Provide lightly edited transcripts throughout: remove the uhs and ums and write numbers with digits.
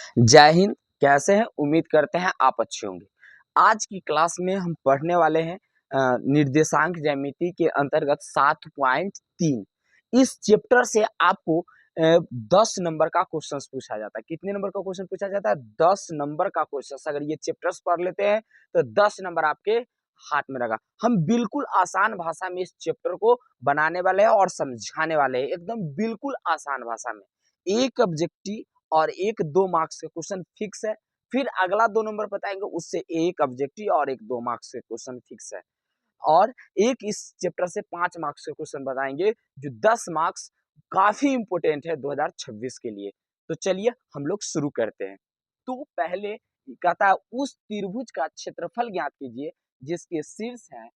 जय हिंद। कैसे हैं? उम्मीद करते हैं आप अच्छे होंगे। आज की क्लास में हम पढ़ने वाले हैं निर्देशांक ज्यामिति के अंतर्गत 7.3। इस चैप्टर से आपको 10 नंबर का क्वेश्चन पूछा जाता है। कितने नंबर का क्वेश्चन पूछा जाता है? 10 नंबर का क्वेश्चन। अगर ये चैप्टर्स पढ़ लेते हैं तो 10 नंबर आपके हाथ में रहेगा। हम बिल्कुल आसान भाषा में इस चैप्टर को बनाने वाले हैं और समझाने वाले हैं, एकदम बिल्कुल आसान भाषा में। एक ऑब्जेक्टिव और एक 2 मार्क्स के क्वेश्चन फिक्स है। फिर अगला 2 नंबर बताएंगे, उससे एक ऑब्जेक्टिव और एक 2 मार्क्स के क्वेश्चन फिक्स है। और एक इस चैप्टर से 5 मार्क्स के क्वेश्चन बताएंगे, जो 10 मार्क्स काफी इंपोर्टेंट है 2026 के लिए। तो चलिए हम लोग शुरू करते हैं। तो पहले कहता है उस त्रिभुज का क्षेत्रफल ज्ञात कीजिए जिसके शीर्ष है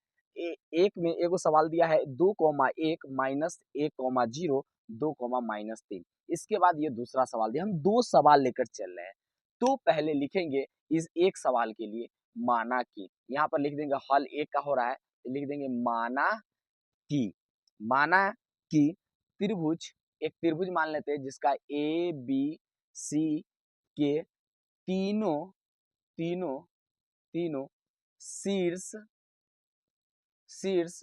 एक में एगो सवाल दिया है 2,1 माइनस 1,0 2,-3। इसके बाद ये दूसरा सवाल दिया। हम 2 सवाल लेकर चल रहे हैं। तो पहले लिखेंगे इस एक सवाल के लिए माना कि, यहाँ पर लिख देंगे हल एक का हो रहा है, लिख देंगे माना कि त्रिभुज, एक त्रिभुज मान लेते हैं जिसका ए बी सी के तीनों तीनों तीनों शीर्ष शीर्ष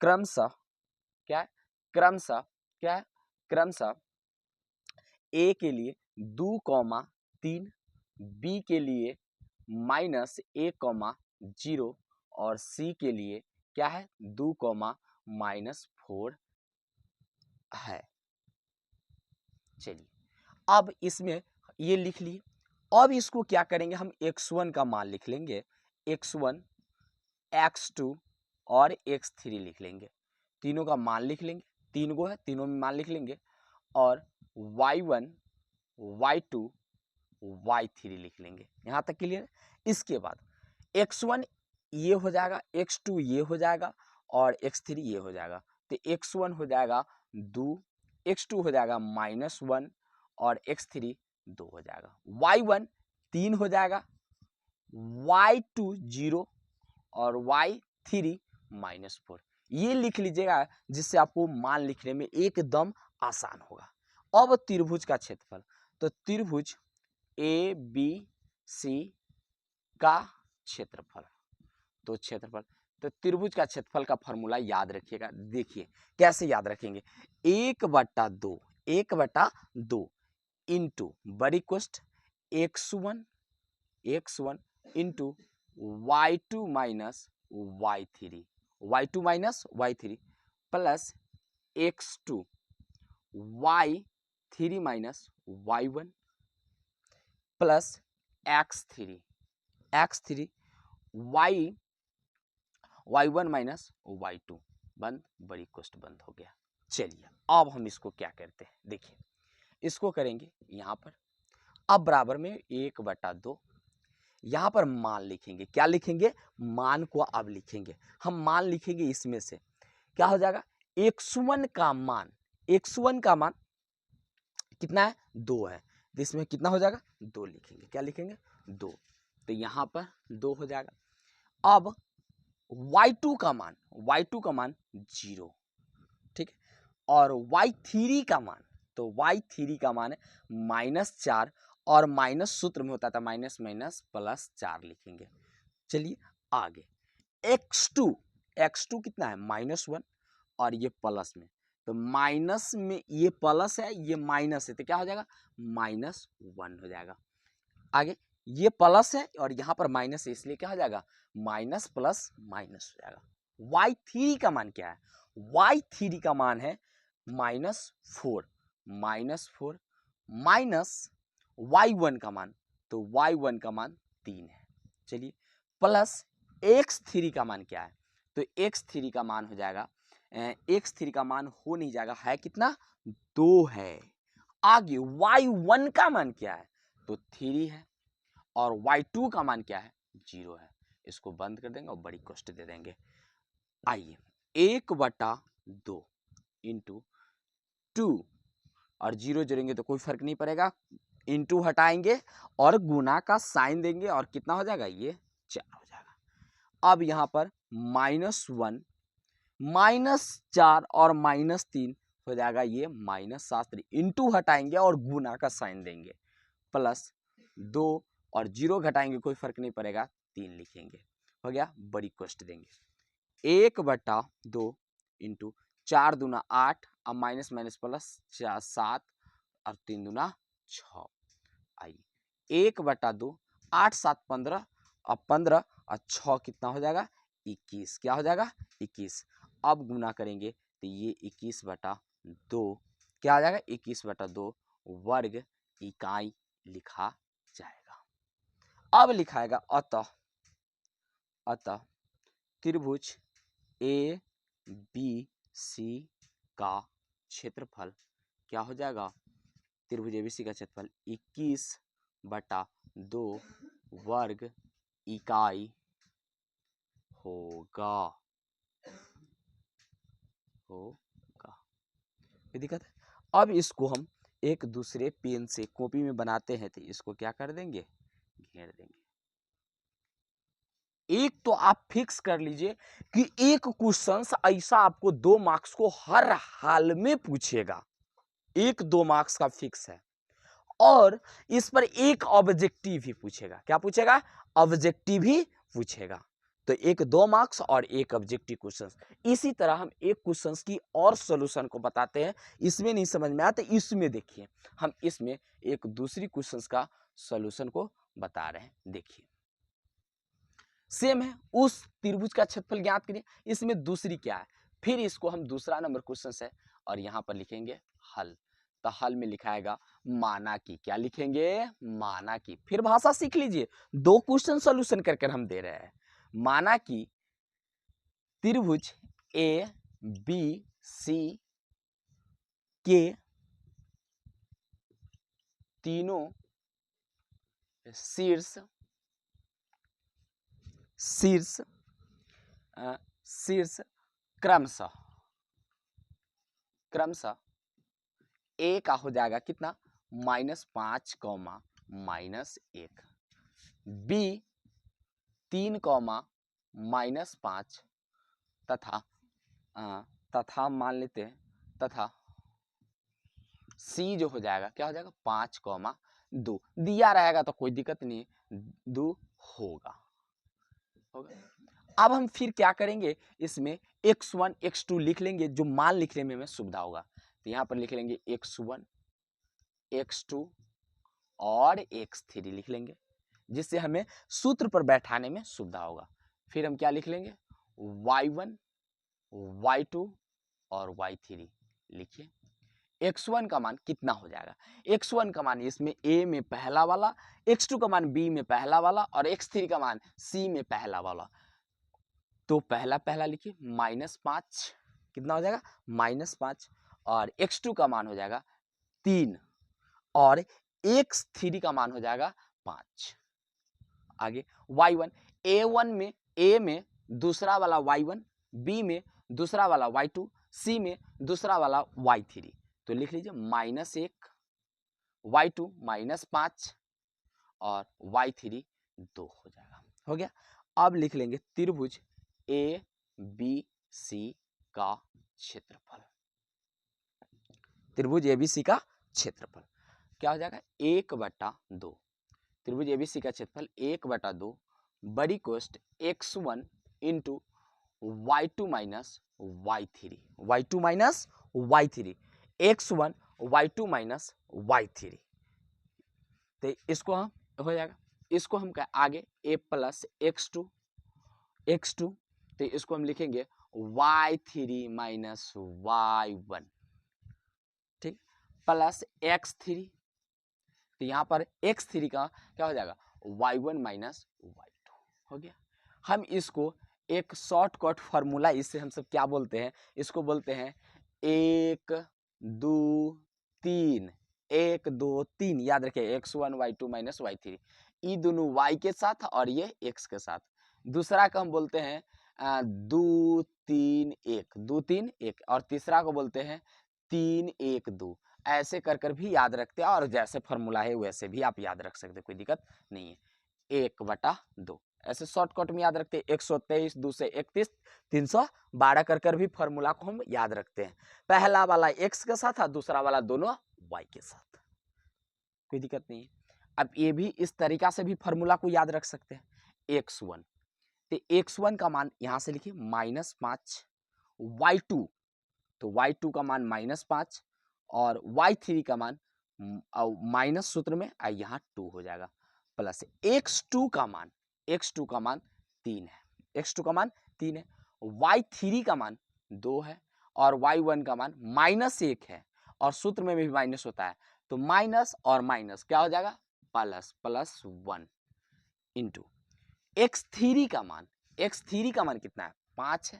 क्रमशः क्या है? क्रमशः ए के लिए 2,3, बी के लिए -1,0 और सी के लिए क्या है? 2,-4 है। चलिए अब इसमें ये लिख लिए। अब इसको क्या करेंगे? हम x1 का मान लिख लेंगे, x1, x2 और x3 लिख लेंगे। तीनों का मान लिख लेंगे, 3 गो है, तीनों में मान लिख लेंगे। और y1, y2, y3 लिख लेंगे। यहाँ तक क्लियर? इसके बाद x1 ये हो जाएगा, x2 ये हो जाएगा और x3 ये हो जाएगा। तो x1 हो जाएगा 2, x2 हो जाएगा -1 और x3 2 हो जाएगा। y1 3 हो जाएगा, y2 0 और y3 -4। ये लिख लीजिएगा जिससे आपको मान लिखने में एकदम आसान होगा। अब त्रिभुज का क्षेत्रफल, तो त्रिभुज ए बी सी का क्षेत्रफल, तो त्रिभुज का क्षेत्रफल का फॉर्मूला याद रखिएगा। देखिए कैसे याद रखेंगे? 1/2 इंटू बड़ी कोष्ठ x1 into y2 minus y3 plus x2 y3 minus y1 plus x3 y1 minus y2। बंद, बड़ी कोष्ठ बंद हो गया। चलिए अब हम इसको क्या करते हैं? देखिए इसको करेंगे यहाँ पर, अब बराबर में 1/2, यहाँ पर मान लिखेंगे। क्या लिखेंगे? मान को अब लिखेंगे। हम मान लिखेंगे, इसमें से क्या हो जाएगा? x1 का मान कितना है? 2 है। तो इसमें कितना हो जाएगा? 2 लिखेंगे। क्या लिखेंगे? 2। तो यहाँ पर 2 हो जाएगा। अब y2 का मान 0, ठीक है। और y3 का मान, तो y3 का मान है -4 और माइनस सूत्र में होता था माइनस +4 लिखेंगे। चलिए आगे x2 कितना है? -1 और ये प्लस में, तो माइनस में ये प्लस है, ये माइनस है, तो क्या हो जाएगा? -1 हो जाएगा। आगे ये प्लस है और यहाँ पर माइनस है, इसलिए क्या हो जाएगा? माइनस प्लस माइनस हो जाएगा। y3 का मान क्या है? y3 का मान है -4 माइनस y1 का मान, तो y1 का मान 3 है। चलिए प्लस x3 का मान क्या है? तो x3 का मान हो जाएगा, x3 का मान हो नहीं जाएगा, है कितना? 2 है। आगे y1 का मान क्या है? तो 3 है। और y2 का मान क्या है? 0 है। इसको बंद कर देंगे और बड़ी कोष्ठ दे देंगे। आइए 1/2 इंटू 2 और 0 जोड़ेंगे तो कोई फर्क नहीं पड़ेगा, इंटू हटाएंगे और गुना का साइन देंगे और कितना हो जाएगा? ये 4 हो जाएगा। अब यहाँ पर -1 -4 और -3 हो जाएगा, ये -7। इंटू हटाएंगे और गुना का साइन देंगे, प्लस 2 और 0 घटाएंगे कोई फर्क नहीं पड़ेगा 3 लिखेंगे, हो गया। बड़ी कोष्ट देंगे 1/2 इंटू 4 दूना 8 अब माइनस माइनस प्लस 7 और 3 दूना 6। आइए 1/2 8 7 15 और 15 और 6 कितना हो जाएगा 21, क्या हो जाएगा 21। अब गुना करेंगे तो ये 21/2 क्या आ जाएगा 21/2 वर्ग इकाई लिखा जाएगा। अब लिखाएगा अतः त्रिभुज ए बी सी का क्षेत्रफल क्या हो जाएगा, त्रिभुज एबीसी का क्षेत्रफल 21/2 वर्ग इकाई होगा। कोई दिक्कत है? अब इसको हम एक दूसरे पेन से कॉपी में बनाते हैं तो इसको क्या कर देंगे, घेर देंगे। एक तो आप फिक्स कर लीजिए कि एक क्वेश्चन ऐसा आपको 2 मार्क्स को हर हाल में पूछेगा, 1-2 मार्क्स का फिक्स है। और इस पर एक ऑब्जेक्टिव ही पूछेगा, क्या पूछेगा, ऑब्जेक्टिव ही पूछेगा। तो एक 2 मार्क्स और एक ऑब्जेक्टिव क्वेश्चन। इसी तरह हम एक क्वेश्चन की और सॉल्यूशन को बताते हैं। इसमें नहीं समझ में आता, इसमें देखिए, हम इसमें एक दूसरी क्वेश्चन का सॉल्यूशन को बता रहे हैं। देखिए सेम है, उस त्रिभुज का क्षेत्रफल ज्ञात करिए। इसमें दूसरी क्या है, फिर इसको हम दूसरा नंबर क्वेश्चन है और यहाँ पर लिखेंगे हल। तो हल में लिखाएगा माना कि, क्या लिखेंगे, माना कि। फिर भाषा सीख लीजिए, 2 क्वेश्चन सॉल्यूशन करके हम दे रहे हैं। माना कि त्रिभुज ए बी सी के तीनों शीर्ष क्रमशः ए का हो जाएगा कितना, -5, -1, बी 3, -5 तथा मान लेते हैं, तथा सी जो हो जाएगा क्या हो जाएगा 5, 2 दिया रहेगा तो कोई दिक्कत नहीं, 2 होगा। अब हम फिर क्या करेंगे, इसमें x1 x2 लिख लेंगे, जो मान लिखने में हमें सुविधा होगा। तो यहाँ पर लिख लेंगे x1 x2 और x3 लिख लेंगे, जिससे हमें सूत्र पर बैठाने में सुविधा होगा। फिर हम क्या लिख लेंगे, y1 y2 और y3 लिखिए। x1 का मान कितना हो जाएगा, x1 का मान इसमें a में पहला वाला, x2 का मान b में पहला वाला और x3 का मान c में पहला वाला। तो पहला लिखिए -5 कितना हो जाएगा, -5 और x2 का मान हो जाएगा 3 और x3 का मान हो जाएगा 5। आगे y1 a में दूसरा वाला y1, b में दूसरा वाला y2, c में दूसरा वाला y3। तो लिख लीजिए -1 y2 -5 और y3 2 हो जाएगा, हो गया। अब लिख लेंगे त्रिभुज ए बी सी का क्षेत्रफल, त्रिभुज एबीसी का क्षेत्रफल क्या हो जाएगा 1/2, त्रिभुज एबीसी का क्षेत्रफल 1/2 बड़ी कोष्ट x1 into y2 minus y3, y2 minus y3, x1 y2 minus y3। तो इसको हम हो जाएगा, इसको हम क्या आगे a प्लस x2, तो इसको हम लिखेंगे y3 माइनस y1, ठीक, प्लस x3। तो यहाँ पर x3 का क्या हो जाएगा y1 माइनस y2 हो गया। हम इसको एक शॉर्टकट फार्मूला, इससे हम सब क्या बोलते हैं, इसको बोलते हैं 1 2 3, 1 2 3, याद रखिए x1 y2 माइनस y3, ये दोनों y के साथ और ये x के साथ। दूसरा का हम बोलते हैं 2 3 1, 2 3 1, और तीसरा को बोलते हैं 3 1 2। ऐसे कर भी याद रखते हैं, और जैसे फार्मूला है वैसे भी आप याद रख सकते, कोई दिक्कत नहीं है। 1/2 ऐसे शॉर्टकट में याद रखते हैं। 123 2 से 31 312 कर भी फार्मूला को हम याद रखते हैं। पहला वाला x के साथ और दूसरा वाला दोनों y के साथ, कोई दिक्कत नहीं है। अब ये भी इस तरीका से भी फॉर्मूला को याद रख सकते हैं। x1 तो x1 का मान यहां से लिखिए -5, y2 तो y2 का मान -5 और y3 का मान माइनस सूत्र में यहाँ 2 हो जाएगा, प्लस x2 का मान 3 है, x2 का मान 3 है, y3 का मान 2 है और y1 का मान -1 है और सूत्र में भी माइनस होता है, तो माइनस और माइनस क्या हो जाएगा प्लस 1 इंटू x3 का मान कितना है 5 है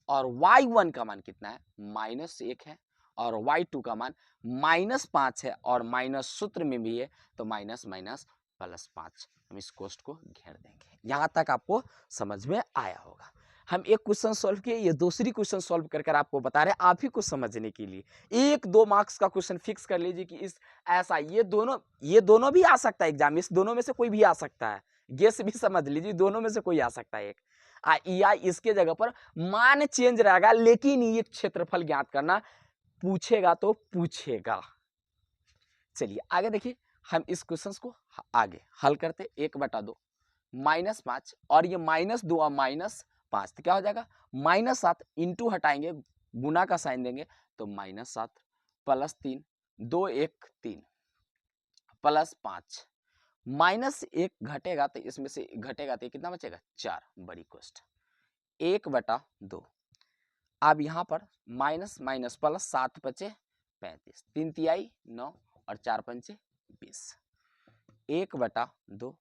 और y1 का मान कितना है -1 है और y2 का मान -5 है और माइनस सूत्र में भी है, तो माइनस +5 हम इस कोष्ट को घेर देंगे। यहाँ तक आपको समझ में आया होगा। हम एक क्वेश्चन सॉल्व किए, ये दूसरी क्वेश्चन सॉल्व कर आपको बता रहे हैं आप ही को समझने के लिए। 1-2 मार्क्स का क्वेश्चन फिक्स कर लीजिए कि इस ऐसा ये दोनों भी आ सकता है एग्जाम में, इस दोनों में से कोई भी आ सकता है, गेस भी समझ लीजिए, दोनों में से कोई आ सकता है एक या इसके जगह पर मान चेंज रहेगा, लेकिन ये क्षेत्रफल ज्ञात करना पूछेगा तो पूछेगा। चलिए आगे देखिए, हम इस क्वेश्चन को आगे हल करते। 1/2 -5 और ये -2 और -5 तो क्या हो जाएगा -7 इंटू हटाएंगे गुना का साइन देंगे तो -7 +3 2 1 3 +5 -1 घटेगा तो इसमें से घटेगा तो कितना बचेगा 4 बड़ी कोष्ट 1/2। अब यहाँ पर माइनस माइनस प्लस 7 बचे 35 3 तिहाई 9 और 4 पंचे 20 1/2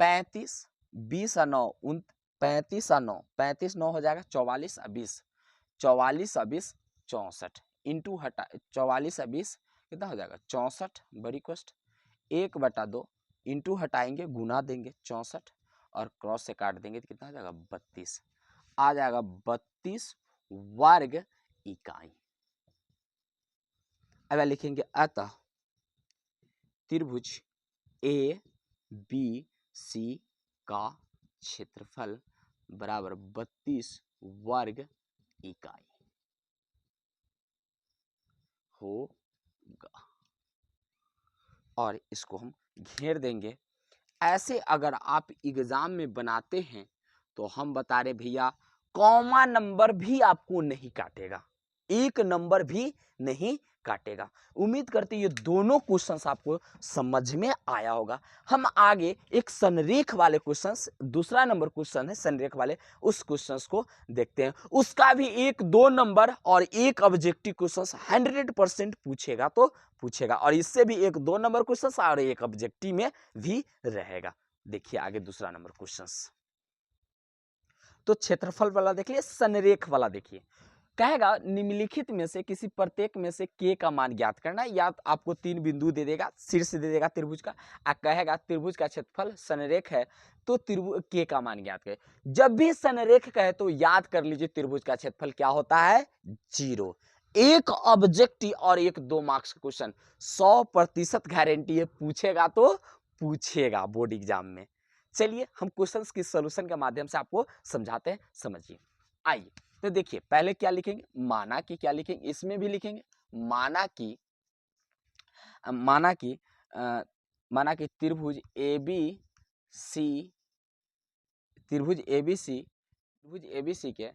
35 20 और 9 35 और 9 35 9 हो जाएगा 44 और 20 44 और 20 64 इंटू हटा 44 और 20 कितना हो जाएगा 64 बड़ी कोष्ट 1/2 इंटू हटाएंगे गुना देंगे 64 और क्रॉस से काट देंगे तो कितना हो जाएगा 32 आ जाएगा 32 वर्ग इकाई। अब लिखेंगे अतः त्रिभुज ए बी सी का क्षेत्रफल बराबर 32 वर्ग इकाई होगा और इसको हम घेर देंगे। ऐसे अगर आप एग्जाम में बनाते हैं तो हम बता रहे भैया कॉमा नंबर भी आपको नहीं काटेगा, एक नंबर भी नहीं काटेगा। उम्मीद करते ये दोनों क्वेश्चंस आपको समझ में आया होगा। हम आगे एक संरेख वाले क्वेश्चंस, दूसरा नंबर क्वेश्चन है संरेख वाले, उस क्वेश्चंस को देखते हैं। उसका भी 1-2 नंबर और एक ऑब्जेक्टिव क्वेश्चंस 100% पूछेगा तो पूछेगा और इससे भी 1-2 नंबर क्वेश्चंस और एक ऑब्जेक्टिव में भी रहेगा। देखिए आगे दूसरा नंबर क्वेश्चंस, तो क्षेत्रफल वाला देखिए, संरेख वाला देखिए, कहेगा निम्नलिखित में से किसी प्रत्येक में से के का मान ज्ञात करना, या आपको 3 बिंदु दे देगा, शीर्ष दे देगा त्रिभुज का, कहेगा त्रिभुज का क्षेत्रफल संरेख है तो त्रिभुज के का मान ज्ञात करें। जब भी संरेख कहे तो याद कर लीजिए त्रिभुज का क्षेत्रफल क्या होता है 0। एक ऑब्जेक्टिव और एक 2 मार्क्स का क्वेश्चन 100% गारंटी है, पूछेगा तो पूछेगा बोर्ड एग्जाम में। चलिए हम क्वेश्चंस की सॉल्यूशन के माध्यम से आपको समझाते हैं, समझिए। आइए तो देखिए पहले क्या लिखेंगे, माना कि क्या लिखेंगे, इसमें भी लिखेंगे माना कि त्रिभुज ए बी सी के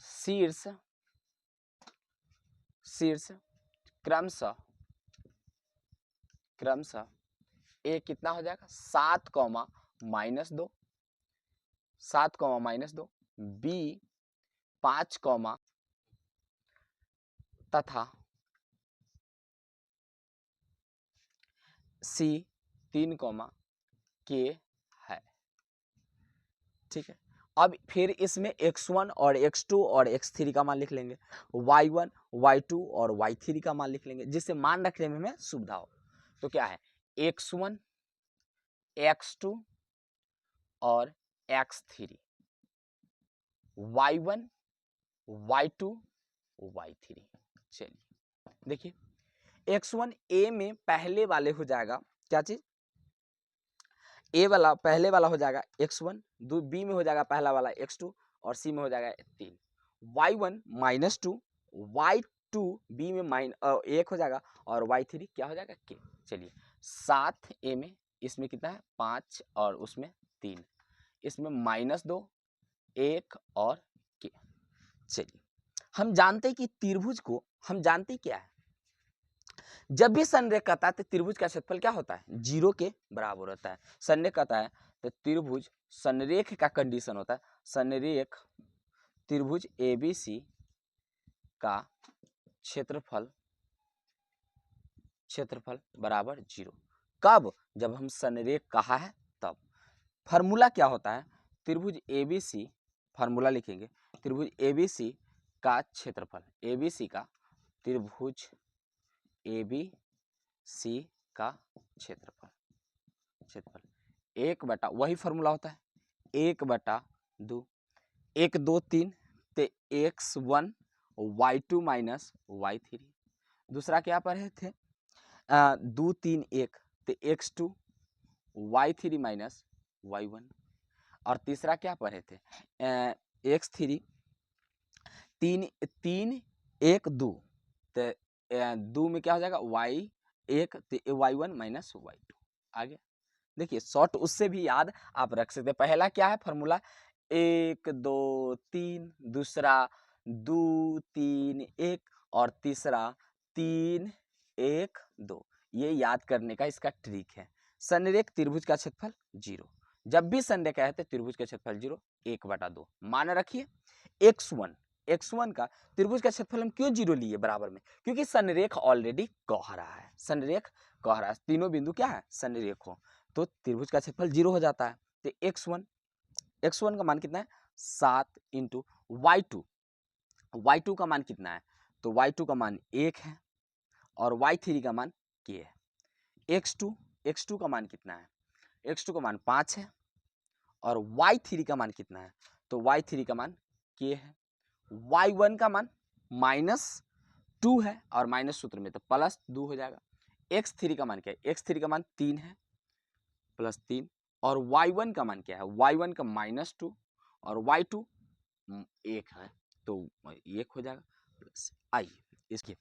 शीर्ष क्रमशः ए कितना हो जाएगा 7, -2 बी 5, तथा सी 3, के है। ठीक है, अब फिर इसमें x1 और x2 और x3 का मान लिख लेंगे, y1 y2 और y3 का मान लिख लेंगे, जिससे मान रखने में हमें सुविधा हो। तो क्या है x1 x2 और x3, y1 y2 y3। चलिए देखिए x1 a में पहले वाले हो जाएगा, क्या चीज ए वाला पहले वाला हो जाएगा x1, बी में हो जाएगा पहला वाला x2 और सी में हो जाएगा 3, y1 -2 y2 बी में 1 हो जाएगा और y3 क्या हो जाएगा k। चलिए 7 a में इसमें कितना है 5 और उसमें 3, इसमें -2 1 और k। चलिए हम जानते हैं कि त्रिभुज को हम जानते क्या है, जब भी संरेख कहता है तो त्रिभुज का क्षेत्रफल क्या होता है 0 के बराबर होता है। संरेख कहता है तो त्रिभुज संरेख का कंडीशन होता है, संरेख त्रिभुज ABC का क्षेत्रफल बराबर 0। कब? जब हम संरेख कहा है तब। फार्मूला क्या होता है, त्रिभुज ABC, फार्मूला लिखेंगे त्रिभुज ABC का क्षेत्रफल, ABC का त्रिभुज ABC का क्षेत्रफल 1 बटा, वही फार्मूला होता है 1/2, 1 2 3 ते x1 y2 माइनस y3। दूसरा क्या पढ़े थे 2 3 1 ते x2 y3 माइनस y1। और तीसरा क्या पढ़े थे x3 3 3 1 2 तो 2 में क्या हो जाएगा y1 तो y1 माइनस y2। आगे देखिए शॉर्ट उससे भी याद आप रख सकते हैं। पहला क्या है फार्मूला 1 2 3, दूसरा 2 3 1 और तीसरा 3 1 2। ये याद करने का इसका ट्रिक है। संरेख त्रिभुज का क्षेत्रफल 0, जब भी संरेख है तो त्रिभुज का क्षेत्रफल 0 1/2 मान रखिए। x1 का त्रिभुज का क्षेत्रफल हम क्यों 0 लिए बराबर में, क्योंकि संरेख ऑलरेडी कह रहा है, संरेख कह रहा है तीनों बिंदु क्या है संरेख हो तो त्रिभुज का क्षेत्रफल 0 हो जाता है। तो x1 का मान कितना है 7 इंटू y2 का मान कितना है तो y2 का मान 1 है और y3 का मान k है। x2 का मान कितना है, x2 का मान 5 है और y3 का मान कितना है तो y3 का मान k है। y1 का मान -2 है और माइनस सूत्र में तो +2 हो जाएगा। x3 का मान क्या है, x3 का मान 3 है +3 और y1 का मान क्या है, y1 का -2 और y2 1 है तो 1 हो जाएगा प्लस। आइए इसके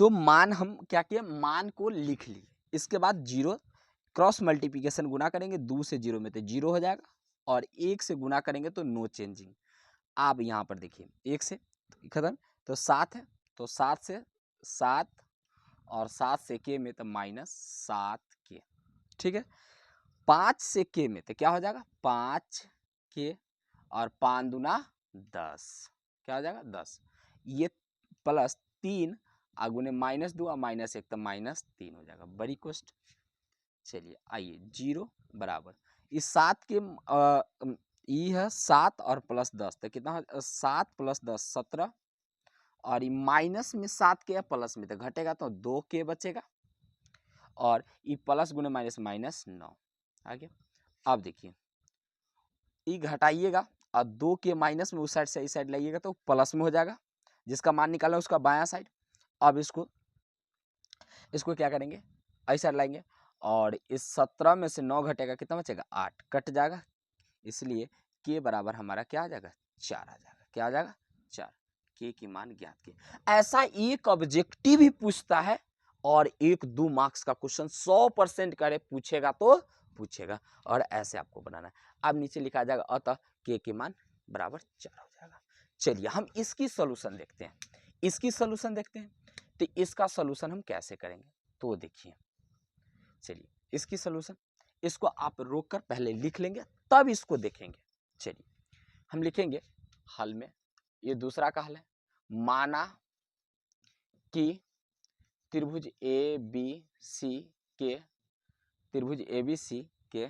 तो मान हम क्या किए, मान को लिख लिए, इसके बाद 0 क्रॉस मल्टीप्लिकेशन गुना करेंगे 2 से 0 में तो 0 हो जाएगा और 1 से गुना करेंगे तो नो चेंजिंग। आप यहाँ पर देखिए 1 से खत्म तो 7 है तो 7 से 7 और 7 से के में तो -7k। ठीक है 5 से के में तो क्या हो जाएगा 5k और 5 दूना 10, क्या हो जाएगा 10। ये +3 आगुने -2 और -1 तो -3 हो जाएगा, बड़ी कोष्ट। चलिए आइए 0 बराबर इस 7 के ये है 7 और +10 तो कितना 7 + 10 17 और माइनस में 7 के प्लस में तो घटेगा तो 2k बचेगा और ये प्लस गुने माइनस -9 आगे। अब देखिए ये घटाइएगा और 2k माइनस में उस साइड से इस साइड लाइएगा तो प्लस में हो जाएगा, जिसका मान निकालना है उसका बायां साइड। अब इसको क्या करेंगे ऐसा लाएंगे और इस 17 में से 9 घटेगा कितना बचेगा 8 कट जाएगा, इसलिए के बराबर हमारा क्या आ जाएगा 4 आ जाएगा। क्या आ जाएगा 4, के की मान ज्ञात की। ऐसा एक ऑब्जेक्टिव ही पूछता है और 1-2 मार्क्स का क्वेश्चन 100% करे पूछेगा तो पूछेगा और ऐसे आपको बनाना है। अब नीचे लिखा जाएगा अतः के की मान बराबर 4 हो जाएगा। चलिए हम इसकी सोल्यूशन देखते हैं, तो इसका सोल्यूशन हम कैसे करेंगे तो देखिए। चलिए इसकी सोल्यूशन, इसको आप रोक कर पहले लिख लेंगे तब इसको देखेंगे। चलिए हम लिखेंगे हल में, ये दूसरा का हल है। माना कि त्रिभुज ABC के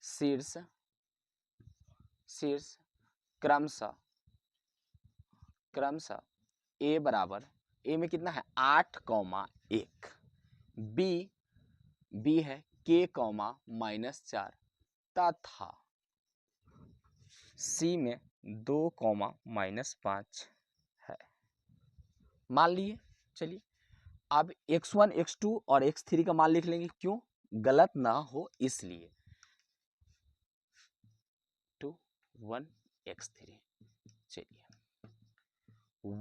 शीर्ष क्रमशः ए बराबर, ए में कितना है 8,1, बी है k, -4 तथा सी में 2, -5 है। मान लिए। चलिए अब x1 x2 और x3 का मान लिख लेंगे, क्यों गलत ना हो इसलिए 2 1 x3। चलिए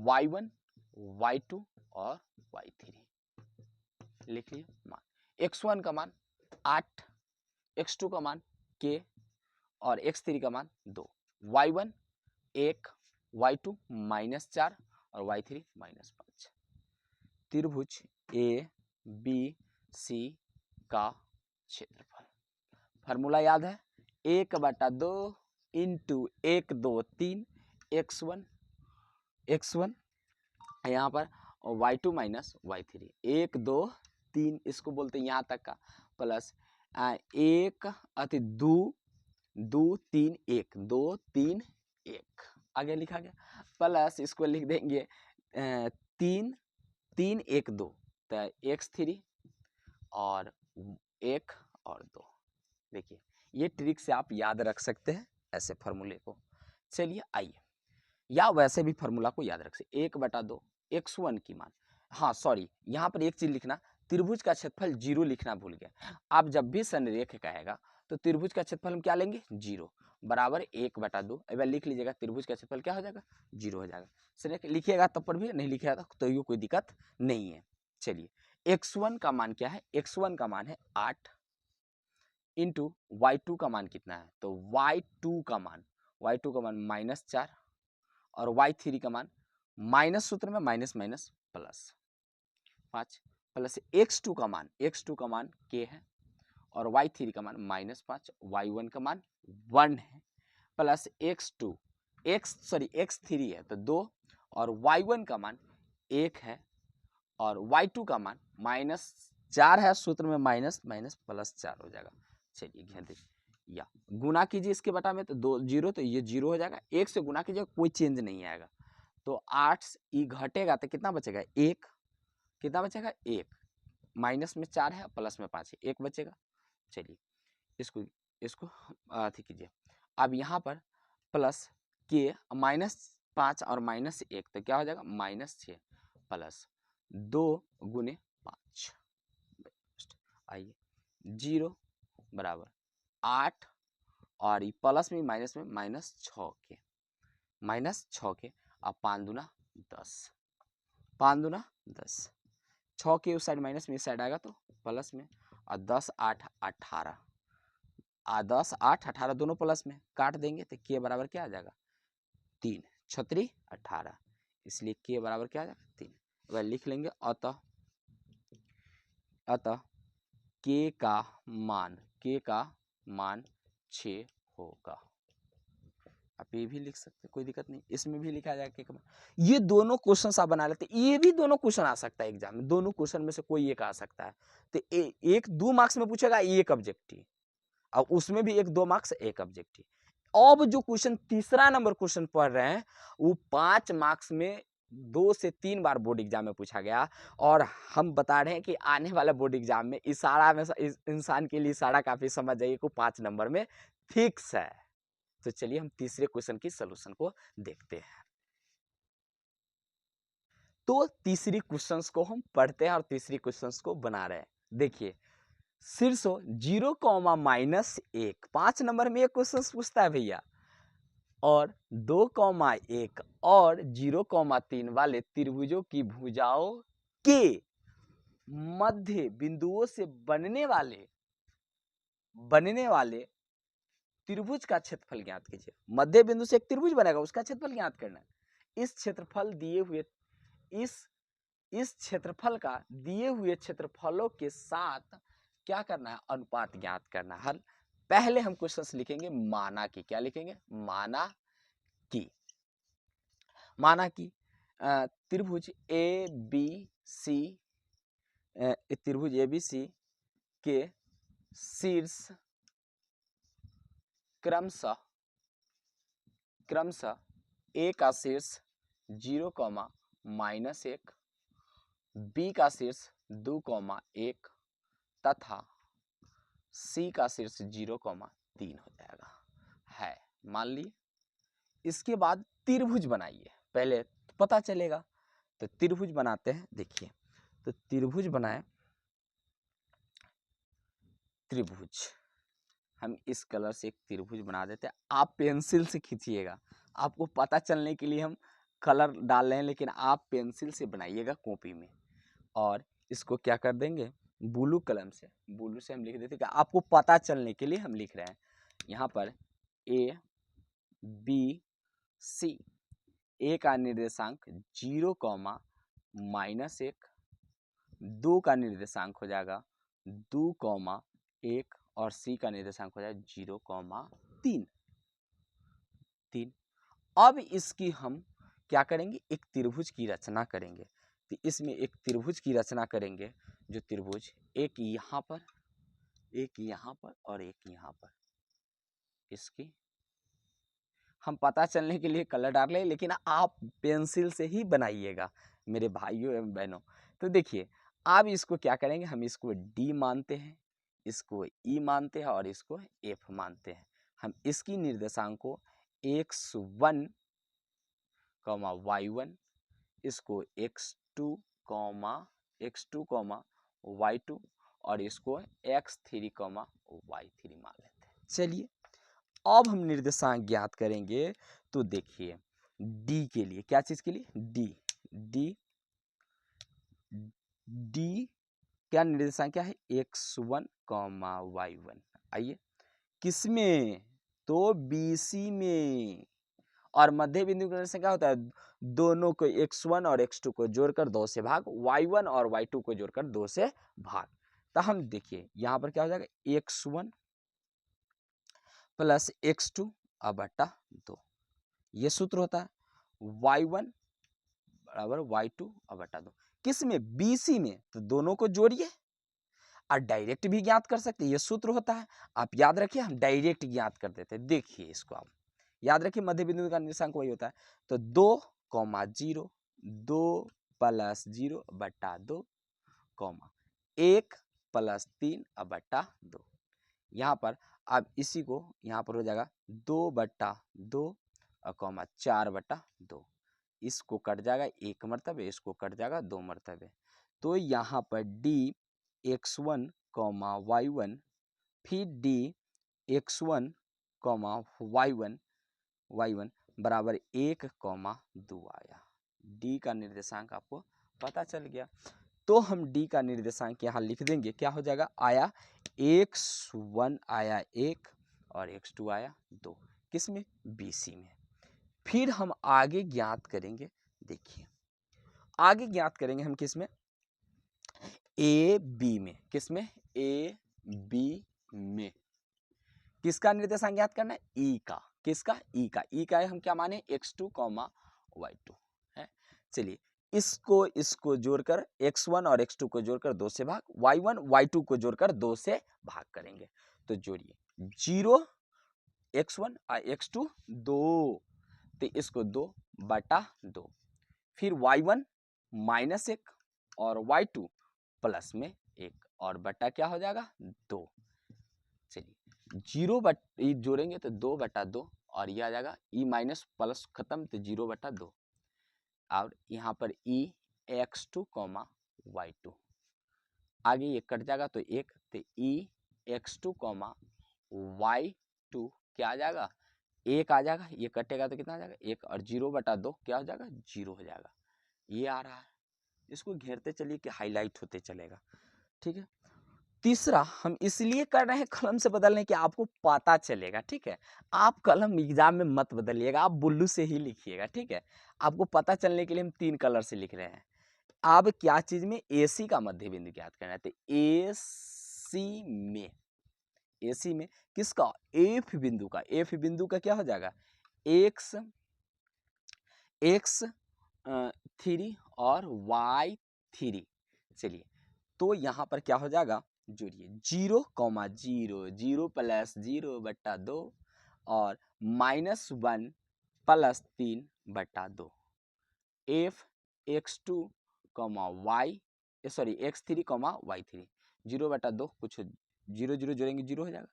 y1 y2 और y3 लिख लिए मान। x1 का मान 8, x2 का मान k और x3 का मान 2, y1 1, y2 -4 और y3 -5। त्रिभुज ए बी सी का क्षेत्रफल, फार्मूला याद है, 1/2 इंटू 1 2 3 x1 यहाँ पर y2 - y3, 1 2 3 इसको बोलते हैं यहाँ तक का, प्लस 1 अति 2 2 3 1 2 3 1 आगे लिखा गया, प्लस इसको लिख देंगे 3 3 1 2, तो x3 और 1 और 2। देखिए ये ट्रिक से आप याद रख सकते हैं ऐसे फार्मूले को। चलिए आइए, या वैसे भी फार्मूला को याद रख सकते, 1/2 x1 की मान, हाँ सॉरी यहाँ पर एक चीज लिखना, त्रिभुज का क्षेत्रफल 0 लिखना भूल गया। आप जब भी संरेख कहेगा तो त्रिभुज का क्षेत्रफल हम क्या लेंगे 0 बराबर 1/2, एक बार लिख लीजिएगा, त्रिभुज का क्षेत्रफल क्या हो जाएगा 0 हो जाएगा। संरेख लिखिएगा तब पर भी, नहीं लिखिएगा तो ये कोई दिक्कत नहीं है। चलिए x1 का मान क्या है, x1 का मान है 8 इंटू y2 का मान कितना है, तो y2 का मान -4 और y3 का मान माइनस सूत्र में minus minus plus 5, plus x2 का मान k है और y3 का मान -5, y1 का मान 1 है, प्लस x3 है तो 2 और y1 का मान 1 है और y2 का मान -4 है, सूत्र में माइनस माइनस प्लस 4 हो जाएगा। चलिए ध्यान दीजिए, या गुना कीजिए इसके बटा में तो 2 0, तो ये 0 हो जाएगा, 1 से गुना कीजिए कोई चेंज नहीं आएगा, तो 8 ई घटेगा तो कितना बचेगा 1, कितना बचेगा 1, माइनस में 4 है प्लस में 5 है 1 बचेगा। चलिए इसको अथी कीजिए, अब यहाँ पर प्लस के -5 और -1 तो क्या हो जाएगा -6 प्लस 2 गुने 5, आइए 0 बराबर 8 और प्लस में माइनस में -6 के और 5 दूना 10, 5 दूना 10, 6 के उस साइड माइनस में इस साइड आएगा तो प्लस में, और 10 8 18, 10 8 18 दोनों प्लस में काट देंगे तो के बराबर क्या आ जाएगा 3, 6 18, इसलिए के बराबर क्या आ जाएगा 3। वह लिख लेंगे, अतः के का मान 6 होगा। आप ये भी लिख सकते, कोई दिक्कत नहीं, इसमें भी लिखा जाएगा के का मान। ये दोनों क्वेश्चन आप बना लेते, ये भी दोनों क्वेश्चन आ सकता है एग्जाम में, दोनों क्वेश्चन में से कोई एक आ सकता है, तो एक 2 मार्क्स में पूछेगा एक ऑब्जेक्टिव और उसमें भी 1 2 मार्क्स एक ऑब्जेक्टिव। अब जो क्वेश्चन तीसरा नंबर क्वेश्चन पढ़ रहे हैं वो 5 मार्क्स में 2 से 3 बार बोर्ड एग्जाम में पूछा गया, और हम बता रहे हैं कि आने वाला बोर्ड एग्जाम में इशारा में इंसान के लिए इशारा काफी समझ जाइए को 5 नंबर में फिक्स है। तो चलिए हम तीसरे क्वेश्चन की सलूशन को देखते हैं। तो तीसरी क्वेश्चंस को हम पढ़ते हैं और तीसरी क्वेश्चंस को बना रहे हैं। देखिए शीर्ष 0, -1, 5 नंबर में एक क्वेश्चन पूछता है भैया, और 2, 1 और 0, 3 वाले त्रिभुजों की भुजाओं के मध्य बिंदुओं से बनने वाले त्रिभुज का क्षेत्रफल ज्ञात कीजिए। मध्य बिंदु से एक त्रिभुज बनेगा, उसका क्षेत्रफल ज्ञात करना है। इस क्षेत्रफल दिए हुए क्षेत्रफलों के साथ क्या करना है, अनुपात ज्ञात करना है। पहले हम क्वेश्चन लिखेंगे माना कि, क्या लिखेंगे माना कि त्रिभुज ए बी सी के शीर्ष क्रमशः ए का शीर्ष 0, -1, बी का शीर्ष 2, 1 तथा सी का शीर्ष 0, 3 हो जाएगा है, मान लिए। इसके बाद त्रिभुज बनाइए, पहले पता चलेगा, तो त्रिभुज बनाते हैं। देखिए तो त्रिभुज बनाए, हम इस कलर से एक त्रिभुज बना देते हैं, आप पेंसिल से खींचिएगा, आपको पता चलने के लिए हम कलर डाल रहे हैं, लेकिन आप पेंसिल से बनाइएगा कॉपी में, और इसको क्या कर देंगे ब्लू कलम से, ब्लू से हम लिख देते कि आपको पता चलने के लिए हम लिख रहे हैं। यहाँ पर ए बी सी, ए का निर्देशांक 0, -1, 2 का निर्देशांक हो जाएगा 2, 1 और सी का निर्देशांक हो जाएगा 0, 3। अब इसकी हम क्या करेंगे, एक त्रिभुज की रचना करेंगे। तो इसमें एक त्रिभुज की रचना करेंगे, जो त्रिभुज एक यहाँ पर, एक यहाँ पर और एक यहाँ पर, इसकी हम पता चलने के लिए कलर डाल लें, लेकिन आप पेंसिल से ही बनाइएगा मेरे भाइयों एवं बहनों। तो देखिए अब इसको क्या करेंगे, हम इसको डी मानते हैं, इसको ई मानते हैं और इसको एफ मानते हैं। हम इसकी निर्देशांक को x1, y1, इसको x2, y2 और इसको x3, y3 मान लेते हैं। चलिए अब हम निर्देशांक ज्ञात करेंगे। तो देखिए d के लिए, क्या चीज के लिए, d क्या निर्देशांक क्या है, x1, y1। आइए किसमें, तो BC में। और मध्य बिंदु के निर्देशांक क्या होता है, दोनों को x1 और x2 को जोड़कर 2 से भाग, y1 और y2 को जोड़कर 2 से भाग। तो हम देखिए यहाँ पर क्या हो जाएगा, x1 प्लस x2 बटा 2, ये सूत्र होता है। y1 बराबर y2 बटा 2, किस में, BC में। तो दोनों को जोड़िए और डायरेक्ट भी ज्ञात कर सकते हैं, ये सूत्र होता है। आप याद रखिए, हम डायरेक्ट ज्ञात कर देते हैं। देखिए इसको आप याद रखिए, मध्य बिंदु का निर्देशांक वही होता है। तो 2, 0, 2 प्लस 0 बटा 2, 1 प्लस 3 बटा 2। यहाँ पर अब इसी को यहाँ पर हो जाएगा 2 बटा 2 और 4 बटा 2। इसको कट जाएगा 1 मरतबे, इसको कट जाएगा 2 मरतबे। तो यहाँ पर d x1, y1, फिर d x1, y1 बराबर 1, 2 आया। d का निर्देशांक आपको पता चल गया। तो हम d का निर्देशांक यहाँ लिख देंगे, क्या हो जाएगा, आया x1 आया 1 और x2 आया 2, किसमें, BC में। फिर हम आगे ज्ञात करेंगे, देखिए आगे ज्ञात करेंगे हम किसमें, AB में। किसमें, AB में। किसका निर्देशांक ज्ञात करना है, E का। किसका, E का। E का हम क्या माने, x2, y2 है। चलिए इसको जोड़कर x1 और x2 को जोड़कर 2 से भाग, y1 y2 को जोड़कर 2 से भाग करेंगे। तो जोड़िए 0 x1 और x2 2, तो इसको 2 बटा 2, फिर y1 -1 और y2 प्लस में 1 और बटा क्या हो जाएगा 2। चलिए 0 बटा जोड़ेंगे तो 2 बटा 2 और ये आ जाएगा e माइनस प्लस खत्म, तो 0 बटा 2। और यहाँ पर e x2, y2 आगे ये कट जाएगा तो 1, तो e x2, y2 क्या आ जाएगा, 1 आ जाएगा। ये कटेगा तो कितना आ जाएगा 1 और 0 बटा 2 क्या हो जाएगा 0 हो जाएगा। ये आ रहा है, इसको घेरते चलिए कि हाईलाइट होते चलेगा। ठीक है, तीसरा हम इसलिए कर रहे हैं कलम से बदलने कि आपको पता चलेगा। ठीक है, आप कलम एग्जाम में मत बदलिएगा, आप ब्लू से ही लिखिएगा। ठीक है, आपको पता चलने के लिए हम 3 कलर से लिख रहे हैं। अब क्या चीज में, AC का मध्य बिंदु ज्ञात करना है। तो AC में किसका, F बिंदु का। F बिंदु का क्या हो जाएगा, x3 और y3। चलिए तो यहाँ पर क्या हो जाएगा, जोड़िए 0, 0, 0 प्लस 0 बटा 2 और -1 प्लस 3 बटा 2, f x2, x3, y3 0 बटा 2, कुछ 0 0 जोड़ेंगे 0 हो जाएगा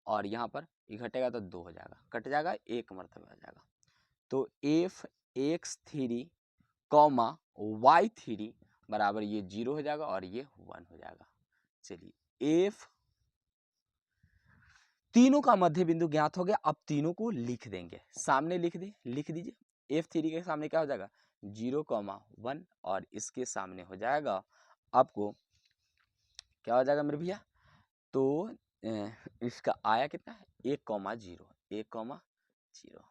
और यहाँ पर ये घटेगा तो 2 हो जाएगा, कट जाएगा 1 मरतबा आ जाएगा। तो f x3, y3 बराबर ये 0 हो जाएगा और ये 1 हो जाएगा। चलिए f तीनों का मध्य बिंदु ज्ञात हो गया। अब तीनों को लिख देंगे, सामने लिख दीजिए। F3 के सामने क्या हो जाएगा 0, 1 और इसके सामने हो जाएगा आपको क्या हो जाएगा मेरे भैया, तो इसका आया कितना है 1,0, 1,0।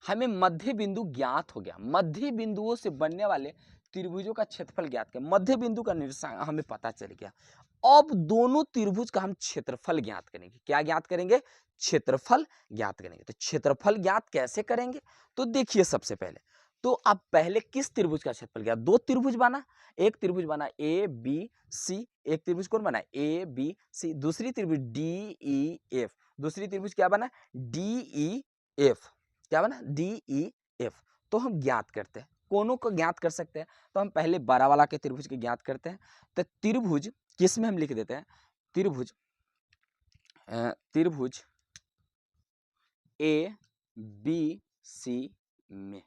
हमें मध्य बिंदु ज्ञात हो गया, मध्य बिंदुओं से बनने वाले त्रिभुजों का क्षेत्रफल ज्ञात किया, मध्य बिंदु का निर्देशांक हमें पता चल गया। अब दोनों त्रिभुज का हम क्षेत्रफल ज्ञात करेंगे। क्या ज्ञात करेंगे, क्षेत्रफल ज्ञात करेंगे। तो क्षेत्रफल ज्ञात कैसे करेंगे, तो देखिए सबसे पहले तो अब पहले किस त्रिभुज का क्षेत्रफल ज्ञात, दो त्रिभुज बना, एक त्रिभुज बना ए बी सी, एक त्रिभुज कौन बना ए बी सी, दूसरी त्रिभुज डी ई एफ, दूसरी त्रिभुज क्या बना डी ई एफ, क्या बना डी ई एफ। तो हम ज्ञात करते हैं, कोनों को ज्ञात कर सकते हैं। तो हम पहले बड़ा वाला के त्रिभुज के ज्ञात करते हैं। तो त्रिभुज किस में हम लिख देते हैं, त्रिभुज त्रिभुज ए बी सी में,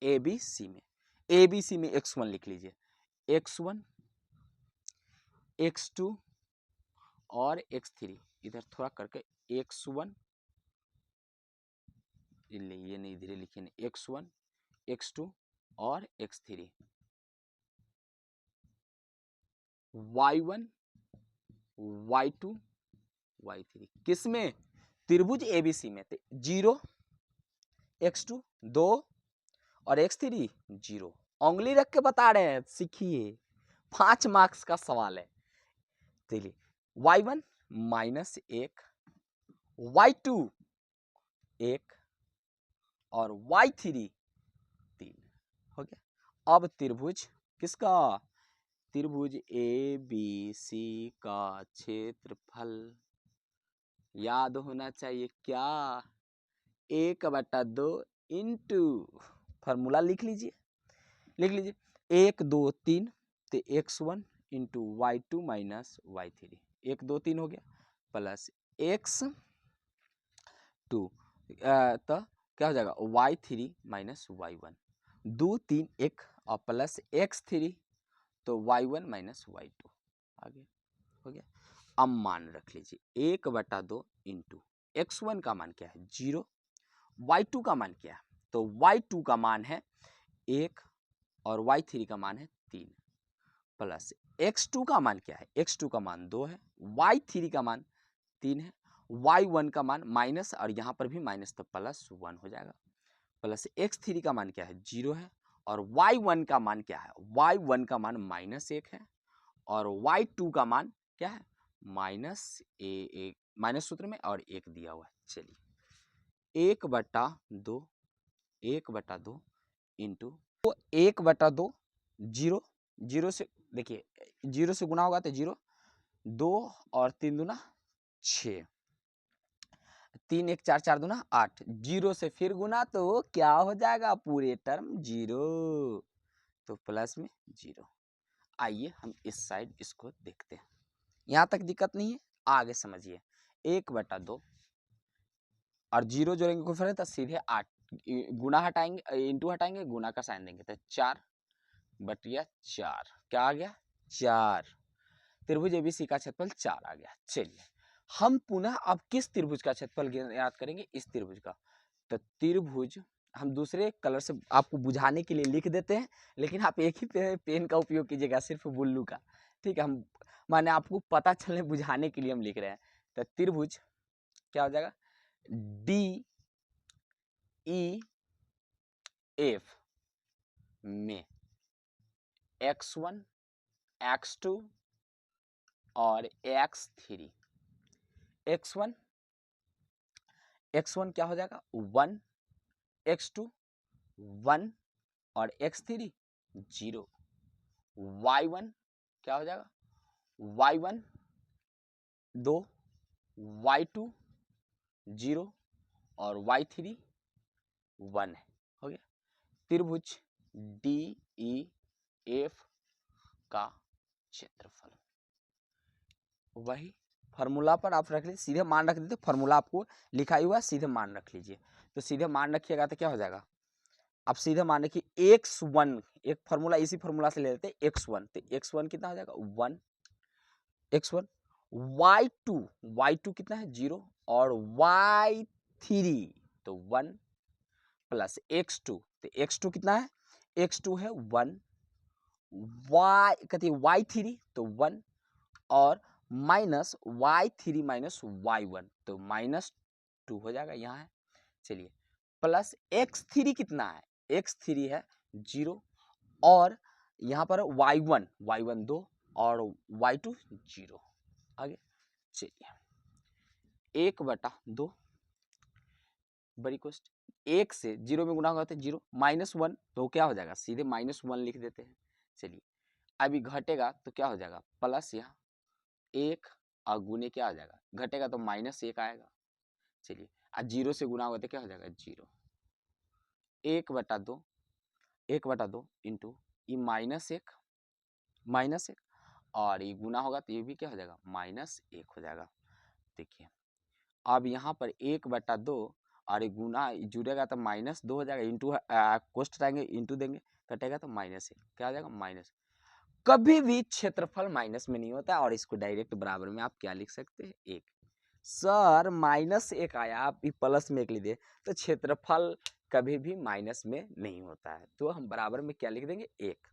ए बी सी में, ए बी सी में x1 लिख लीजिए, x1 x2 और x3, इधर थोड़ा करके x1, ये नहीं धीरे लिखिए, x1 x2 और x3, y1 y2 y3, किसमें, त्रिभुज एबीसी में। 0 x2 2 और x3 0, उंगली रख के बता रहे हैं, सीखिए, 5 मार्क्स का सवाल है। चलिए y1 -1, y2 1 और y3 3 हो गया। अब त्रिभुज किसका, त्रिभुज ए बी सी का क्षेत्रफल याद होना चाहिए, क्या 1/2 इंटू, फॉर्मूला लिख लीजिए, 1 2 3, तो x1 into y2 minus y3, 1 2 3 हो गया, प्लस x2, तो क्या हो जाएगा y3 माइनस y1, 2 3 1 और प्लस x3, तो y1 माइनस y2 आगे हो गया। अब मान रख लीजिए 1/2 इंटू x1 का मान क्या है 0, y2 का मान क्या है, तो y2 का मान है 1 और y3 का मान है 3, प्लस x2 का मान क्या है, x2 का मान 2 है, y3 का मान 3 है, y1 का मान माइनस, और यहाँ पर भी माइनस तो प्लस 1 हो जाएगा, प्लस x3 का मान क्या है 0 है, और y1 का मान क्या है, y1 का मान -1 है, और y2 का मान क्या है -1, माइनस सूत्र में और 1 दिया हुआ है। चलिए 1/2 इंटू, तो 1/2 0, 0 से देखिए 0 से गुना होगा तो 0, 2 और 3 दूना 6, 3 1 4 4 दूना 8, 0 से फिर गुना तो क्या हो जाएगा पूरे टर्म 0, तो प्लस में 0। आइए हम इस साइड इसको देखते हैं, यहाँ तक दिक्कत नहीं है, आगे समझिए। 1/2 और 0 जोड़ेंगे कोई फर्क, तो सीधे 8 गुना हटाएंगे, इंटू हटाएंगे, गुना का साइन देंगे, तो 4/4 क्या आ गया 4, त्रिभुज एबीसी का क्षेत्रफल 4 आ गया। चलिए हम पुनः अब किस त्रिभुज का क्षेत्रफल याद करेंगे, इस त्रिभुज का। तो त्रिभुज हम दूसरे कलर से आपको बुझाने के लिए लिख देते हैं, लेकिन आप एक ही पेन का उपयोग कीजिएगा, सिर्फ बुल्लू का, ठीक है। हम माने आपको पता चले बुझाने के लिए हम लिख रहे हैं। तो त्रिभुज क्या हो जाएगा डी ई एफ में x1 x2 और x3, x1 क्या हो जाएगा 1, x2 1 और x3 0, y1 क्या हो जाएगा y1 2, y2 0 और y3 1 है, हो गया। त्रिभुज डी ई एफ का क्षेत्रफल, वही फार्मूला पर आप रख लीजिए, सीधे मान रख दीजिए, फार्मूला आपको लिखा ही हुआ, सीधे मान रख लीजिए। तो सीधे मान रखिएगा तो क्या हो जाएगा, आप सीधे मान रखिए x1, एक फार्मूला इसी फार्मूला से ले लेते हैं x1, तो x1 कितना हो जाएगा 1, x1, y2 कितना है 0 और y3 तो 1, प्लस x2, तो x2 कितना है x2 है 1, y कहते y3 तो 1 और माइनस y3 माइनस y1, तो -2 हो जाएगा यहाँ है। चलिए प्लस x3 कितना है, x3 है 0 और यहाँ पर y1 2 और y2 0। आगे चलिए 1/2 बड़ी क्वेश्चन, 1 से 0 में गुना होगा तो 0, -1 तो क्या हो जाएगा, सीधे -1 लिख देते हैं। चलिए अभी घटेगा तो क्या हो जाएगा, प्लस यहाँ 1 और गुने क्या आ जाएगा, घटेगा तो -1 आएगा। चलिए आज 0 से गुना होगा तो क्या हो जाएगा 0, 1/2 इंटू ये -1 और ये गुना होगा तो ये भी क्या हो जाएगा -1 हो जाएगा। देखिए अब यहाँ पर 1/2 और ये गुना जुड़ेगा तो -2 हो जाएगा, इंटू कोष्ट रहेंगे इंटू देंगे, कटेगा तो -1 क्या हो जाएगा माइनस। कभी भी क्षेत्रफल माइनस में नहीं होता और इसको डायरेक्ट बराबर में आप क्या लिख सकते हैं 1। सर -1 आया, आप प्लस में 1 लिख दिए, तो क्षेत्रफल कभी भी माइनस में नहीं होता है, तो हम बराबर में क्या लिख देंगे 1।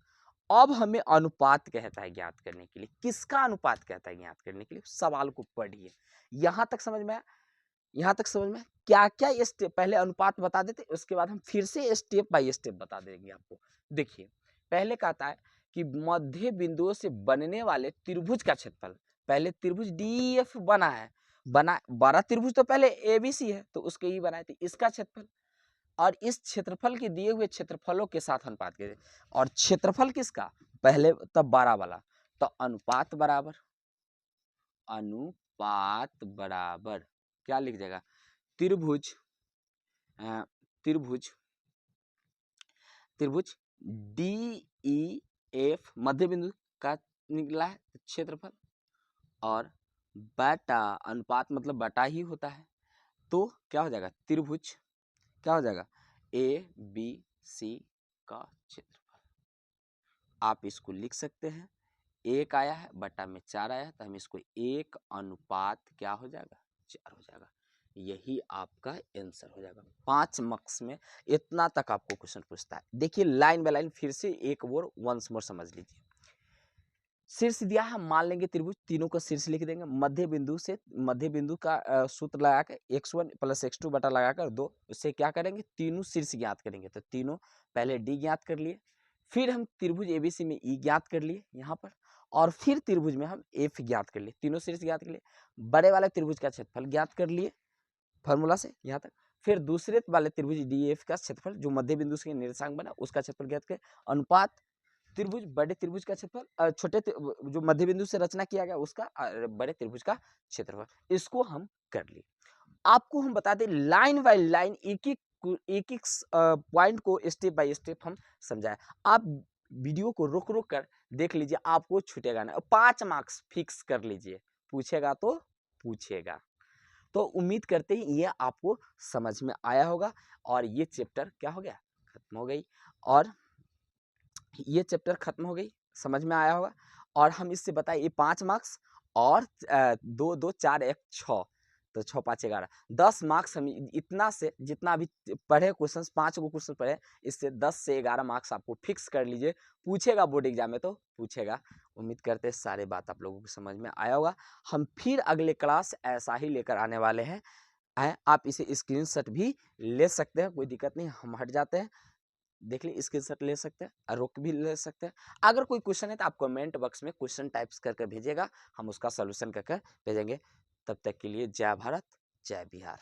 अब हमें अनुपात कहता है ज्ञात करने के लिए, किसका अनुपात कहता है ज्ञात करने के लिए, सवाल को पढ़िए। यहाँ तक समझ में आया, यहाँ तक समझ में क्या क्या स्टेप, पहले अनुपात बता देते उसके बाद हम फिर से स्टेप बाय स्टेप बता देंगे आपको। देखिए पहले कहता है कि मध्य बिंदुओं से बनने वाले त्रिभुज का क्षेत्रफल, पहले त्रिभुज डीएफ बना है, बड़ा त्रिभुज तो पहले एबीसी है तो उसके ही बनाए थे, इसका क्षेत्रफल और इस क्षेत्रफल के दिए हुए क्षेत्रफलों के साथ अनुपात करें, और क्षेत्रफल किसका पहले तब बड़ा वाला, तो अनुपात बराबर क्या लिख जाएगा, त्रिभुज त्रिभुज त्रिभुज DEF मध्य बिंदु का निकला है क्षेत्रफल, और बटा अनुपात मतलब बटा ही होता है, तो क्या हो जाएगा त्रिभुज क्या हो जाएगा ABC का क्षेत्रफल। आप इसको लिख सकते हैं, 1 आया है बटा में 4 आया है, तो हम इसको 1 अनुपात क्या हो जाएगा 4 हो जाएगा, यही आपका आंसर हो जाएगा। 5 मार्क्स में इतना तक आपको क्वेश्चन पूछता है। देखिए लाइन बाय लाइन फिर से एक और वंस मोर समझ लीजिए। शीर्ष दिया है, मान लेंगे त्रिभुज, तीनों का शीर्ष लिख देंगे, मध्य बिंदु का सूत्र लगाकर x1 + x2 बटा लगाकर 2, उससे क्या करेंगे तीनों शीर्ष ज्ञात करेंगे, तो तीनों पहले D ज्ञात कर लिए, फिर हम त्रिभुज ABC में E ज्ञात कर लिए यहाँ पर, और फिर त्रिभुज में हम F ज्ञात कर लिए, तीनों शीर्ष ज्ञात कर लिए, बड़े वाले त्रिभुज का क्षेत्रफल ज्ञात कर लिए फॉर्मूला से यहाँ तक, फिर दूसरे वाले त्रिभुज DEF का क्षेत्रफल जो मध्य बिंदु से निर्देशांक बना उसका क्षेत्रफल ज्ञात करें, अनुपात त्रिभुज बड़े त्रिभुज का क्षेत्रफल छोटे जो मध्य बिंदु से रचना किया गया उसका बड़े त्रिभुज का क्षेत्रफल, इसको हम कर लिए। आपको हम बता दें लाइन बाय लाइन एक एक पॉइंट को स्टेप बाय स्टेप हम समझाए, आप वीडियो को रोक रोक कर देख लीजिए, आपको छूटेगा ना। 5 मार्क्स फिक्स कर लीजिए, पूछेगा तो पूछेगा। तो उम्मीद करते हैं ये आपको समझ में आया होगा और ये चैप्टर क्या हो गया खत्म हो गई, और ये चैप्टर खत्म हो गई, समझ में आया होगा। और हम इससे बताए ये 5 मार्क्स और 2 2 4 1 6, तो 6 5 11 10 मार्क्स हम इतना से जितना अभी पढ़े क्वेश्चन 5 को क्वेश्चन पढ़े, इससे 10 से 11 मार्क्स आपको फिक्स कर लीजिए, पूछेगा बोर्ड एग्जाम में तो पूछेगा। उम्मीद करते हैं सारे बात आप लोगों को समझ में आया होगा। हम फिर अगले क्लास ऐसा ही लेकर आने वाले हैं, आप इसे स्क्रीनशॉट भी ले सकते हैं, कोई दिक्कत नहीं, हम हट जाते हैं, देख ली स्क्रीनशॉट ले सकते हैं और रोक भी ले सकते हैं। अगर कोई क्वेश्चन है तो आप कमेंट बॉक्स में क्वेश्चन टाइप्स करके भेजिएगा, हम उसका सॉल्यूशन करके भेजेंगे। तब तक के लिए जय भारत जय बिहार।